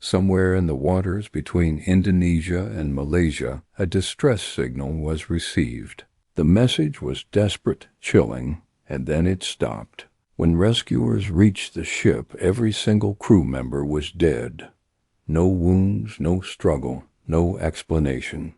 Somewhere in the waters between Indonesia and Malaysia, a distress signal was received. The message was desperate, chilling, and then it stopped. When rescuers reached the ship, every single crew member was dead. No wounds, no struggle, no explanation.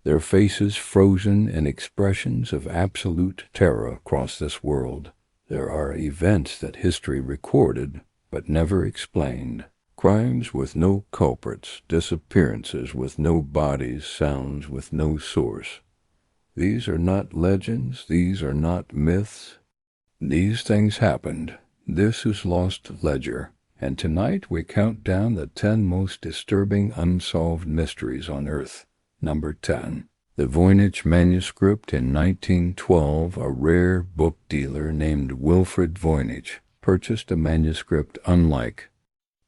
Their faces frozen in expressions of absolute terror across this world. There are events that history recorded, but never explained. Crimes with no culprits, disappearances with no bodies, sounds with no source. These are not legends, these are not myths. These things happened. This is Lost Ledger, and tonight we count down the 10 most disturbing unsolved mysteries on Earth. Number 10. The Voynich manuscript in 1912, a rare book dealer named Wilfred Voynich purchased a manuscript unlike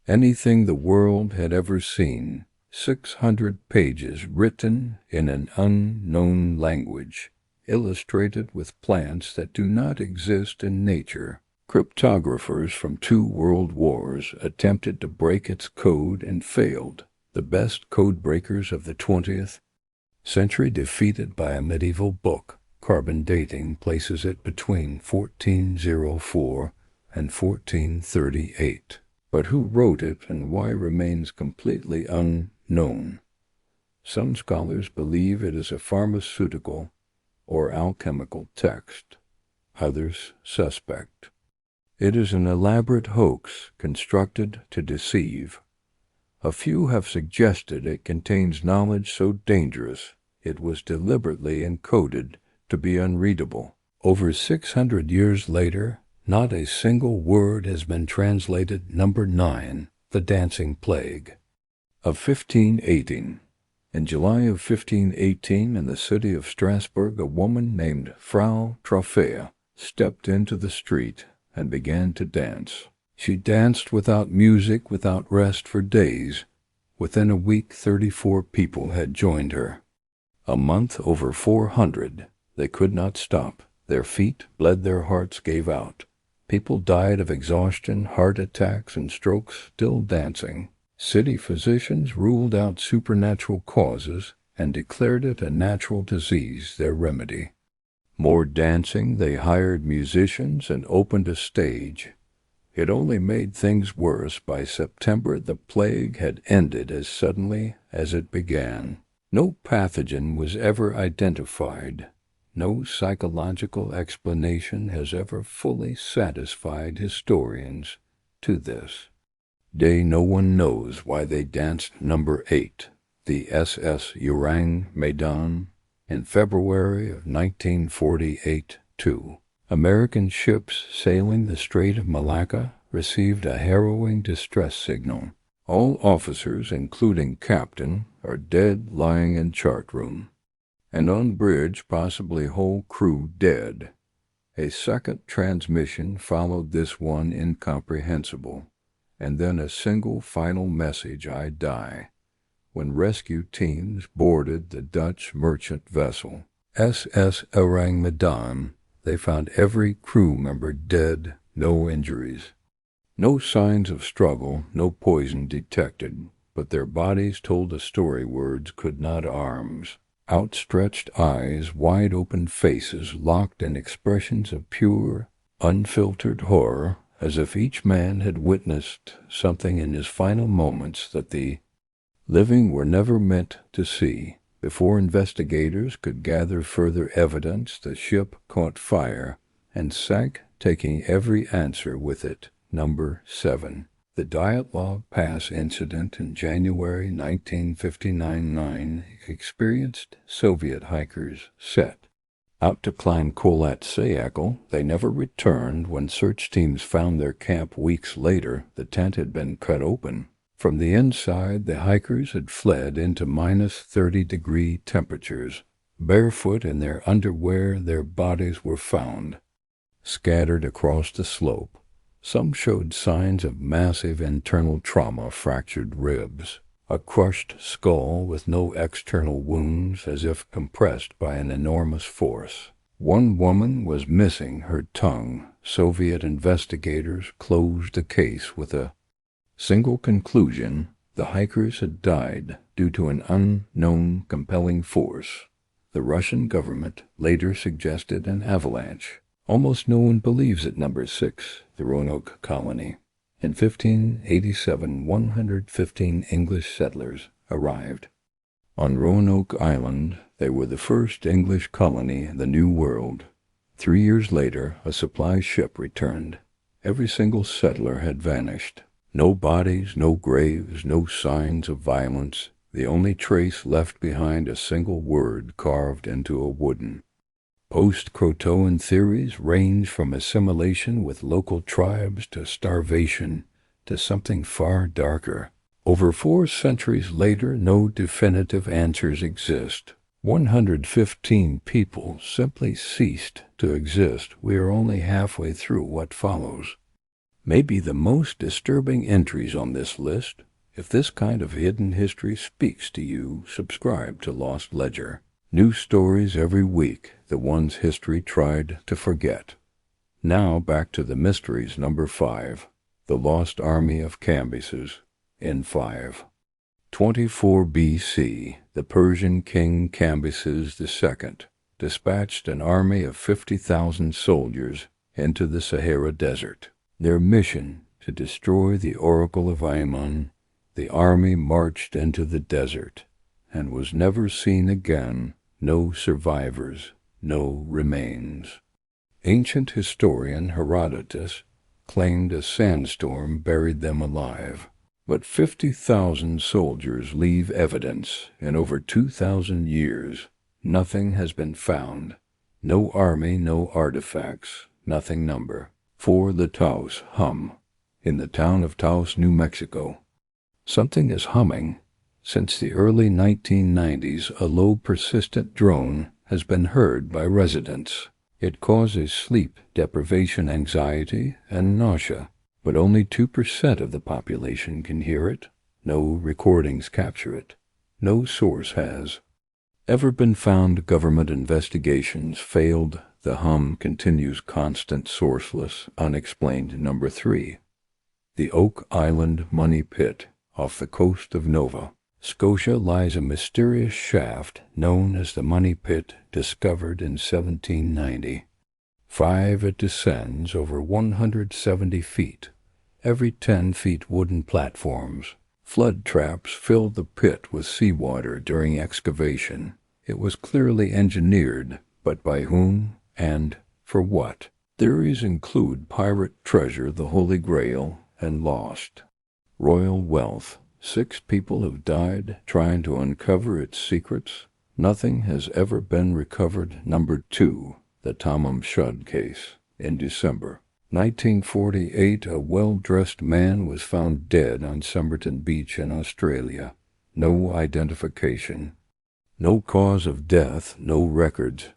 anything the world had ever seen. 600 pages written in an unknown language, illustrated with plants that do not exist in nature. Cryptographers from 2 world wars attempted to break its code and failed. The best code breakers of the 20th century defeated by a medieval book. Carbon dating places it between 1404 and 1438. But who wrote it and why remains completely unknown. Some scholars believe it is a pharmaceutical or alchemical text. Others suspect. It is an elaborate hoax constructed to deceive. A few have suggested it contains knowledge so dangerous it was deliberately encoded to be unreadable. Over 600 years later, not a single word has been translated. Number 9. The Dancing Plague of 1518. In July of 1518, in the city of Strasbourg, a woman named Frau Trophea stepped into the street and began to dance. She danced without music, without rest for days. Within a week, 34 people had joined her. A month, over 400. They could not stop. Their feet bled, their hearts gave out. People died of exhaustion, heart attacks, and strokes still dancing. City physicians ruled out supernatural causes and declared it a natural disease, their remedy. More dancing, they hired musicians and opened a stage. It only made things worse. By September, the plague had ended as suddenly as it began. No pathogen was ever identified. No psychological explanation has ever fully satisfied historians to this day. No one knows why they danced. Number 8. The SS Orang Medan in February of 1948. 2. American ships sailing the Strait of Malacca received a harrowing distress signal. All officers, including captain, are dead, lying in chart room. And on bridge, possibly whole crew dead. A second transmission followed this one, incomprehensible. And then a single final message: I die. When rescue teams boarded the Dutch merchant vessel SS Orang Medan, they found every crew member dead, no injuries. No signs of struggle, no poison detected, but their bodies told a story words could not. Arms, outstretched eyes, wide-open faces locked in expressions of pure, unfiltered horror, as if each man had witnessed something in his final moments that the living were never meant to see. Before investigators could gather further evidence, the ship caught fire and sank, taking every answer with it. Number 7. The Dyatlov Pass incident in January 1959-9 experienced Soviet hikers set out to climb Kholat Syakhl. They never returned. When search teams found their camp weeks later, the tent had been cut open. From the inside, the hikers had fled into -30-degree temperatures. Barefoot in their underwear, their bodies were found, scattered across the slope. Some showed signs of massive internal trauma: fractured ribs, a crushed skull with no external wounds, as if compressed by an enormous force. One woman was missing her tongue. Soviet investigators closed the case with a single conclusion: The hikers had died due to an unknown compelling force. The Russian government later suggested an avalanche. Almost no one believes it. Number 6, the Roanoke colony. In 1587, 115 English settlers arrived. On Roanoke Island, they were the first English colony in the New World. 3 years later, a supply ship returned. Every single settler had vanished. No bodies, no graves, no signs of violence. The only trace left behind a single word carved into a wooden. Post-Croatoan theories range from assimilation with local tribes to starvation to something far darker. Over 4 centuries later, no definitive answers exist. 115 people simply ceased to exist. We are only halfway through what follows. Maybe the most disturbing entries on this list. If this kind of hidden history speaks to you, subscribe to Lost Ledger. New stories every week, the ones history tried to forget. Now back to the mysteries. Number 5, the Lost Army of Cambyses. In 524 BC, the Persian king Cambyses II dispatched an army of 50,000 soldiers into the Sahara Desert. Their mission, to destroy the Oracle of Amun. The army marched into the desert and was never seen again. No survivors, no remains. Ancient historian Herodotus claimed a sandstorm buried them alive. But 50,000 soldiers leave evidence. In over 2,000 years, nothing has been found. No army, no artifacts, nothing. Number 4, the Taos hum. In the town of Taos, New Mexico, something is humming. Since the early 1990s, a low, persistent drone has been heard by residents. It causes sleep deprivation, anxiety, and nausea. But only 2% of the population can hear it. No recordings capture it. No source has ever been found. Government investigations failed. The hum continues constant, sourceless, unexplained. Number 3, the Oak Island Money Pit. Off the coast of Nova Scotia lies a mysterious shaft known as the Money Pit, discovered in 1790. It descends over 170 feet. Every 10 feet wooden platforms. Flood traps filled the pit with seawater during excavation. It was clearly engineered, but by whom and for what? Theories include pirate treasure, the Holy Grail, and lost royal wealth. 6 people have died trying to uncover its secrets. Nothing has ever been recovered. Number 2, the Tamam Shud case. In December 1948, a well-dressed man was found dead on Somerton Beach in Australia. No identification. No cause of death, no records.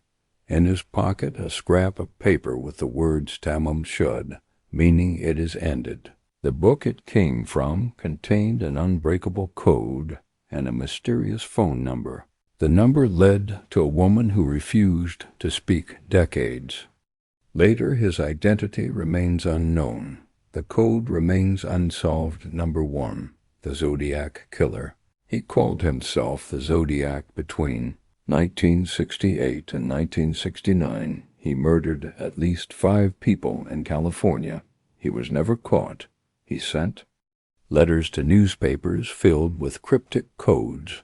In his pocket, a scrap of paper with the words Tamam Shud, meaning it is ended. The book it came from contained an unbreakable code and a mysterious phone number. The number led to a woman who refused to speak decades. Later, his identity remains unknown. The code remains unsolved. Number 1, the Zodiac Killer. He called himself the Zodiac. Between 1968 and 1969, he murdered at least 5 people in California. He was never caught. He sent letters to newspapers filled with cryptic codes.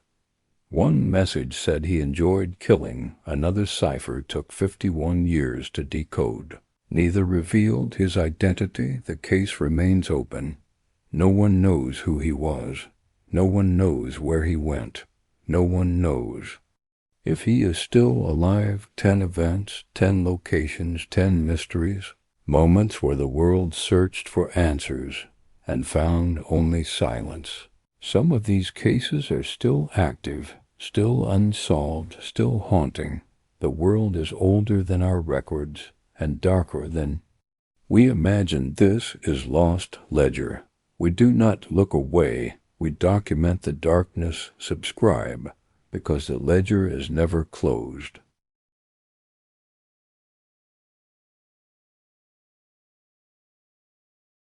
One message said he enjoyed killing. Another cipher took 51 years to decode. Neither revealed his identity. The case remains open. No one knows who he was. No one knows where he went. No one knows if he is still alive. 10 events, 10 locations, 10 mysteries. Moments where the world searched for answers and found only silence. Some of these cases are still active, still unsolved, still haunting. The world is older than our records and darker than we imagine. This is Lost Ledger. We do not look away. We document the darkness. Subscribe, because the ledger is never closed.